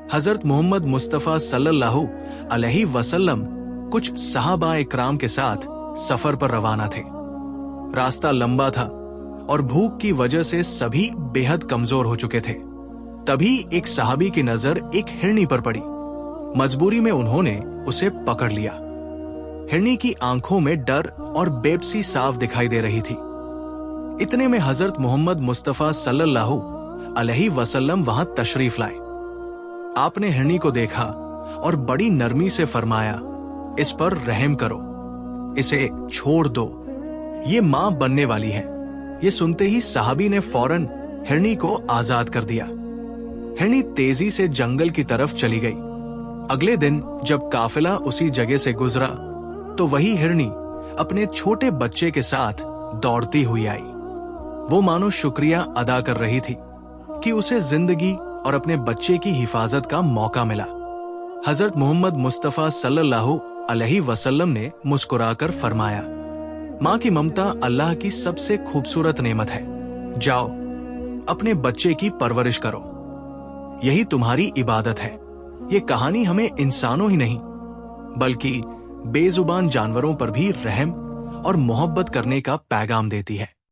हजरत मोहम्मद मुस्तफ़ा सल्लल्लाहु अलैहि वसल्लम कुछ सहाबा इकराम के साथ सफर पर रवाना थे। रास्ता लंबा था और भूख की वजह से सभी बेहद कमजोर हो चुके थे। तभी एक सहाबी की नजर एक हिरनी पर पड़ी। मजबूरी में उन्होंने उसे पकड़ लिया। हिरनी की आंखों में डर और बेबसी साफ दिखाई दे रही थी। इतने में हजरत मोहम्मद मुस्तफ़ा सल्लल्लाहु अलैहि वसल्लम वहां तशरीफ लाए। आपने हिरनी को देखा और बड़ी नरमी से फरमाया, इस पर रहम करो, इसे छोड़ दो, ये मां बनने वाली है। ये सुनते ही सहाबी ने फौरन हिरनी को आजाद कर दिया। हिरनी तेजी से जंगल की तरफ चली गई। अगले दिन जब काफिला उसी जगह से गुजरा तो वही हिरनी अपने छोटे बच्चे के साथ दौड़ती हुई आई। वो मानो शुक्रिया अदा कर रही थी कि उसे जिंदगी और अपने बच्चे की हिफाजत का मौका मिला। हजरत मोहम्मद मुस्तफ़ा सल्लल्लाहु अलैहि वसल्लम ने मुस्कुराकर फरमाया, माँ की ममता अल्लाह की सबसे खूबसूरत नेमत है। जाओ, अपने बच्चे की परवरिश करो, यही तुम्हारी इबादत है। ये कहानी हमें इंसानों ही नहीं बल्कि बेजुबान जानवरों पर भी रहम और मोहब्बत करने का पैगाम देती है।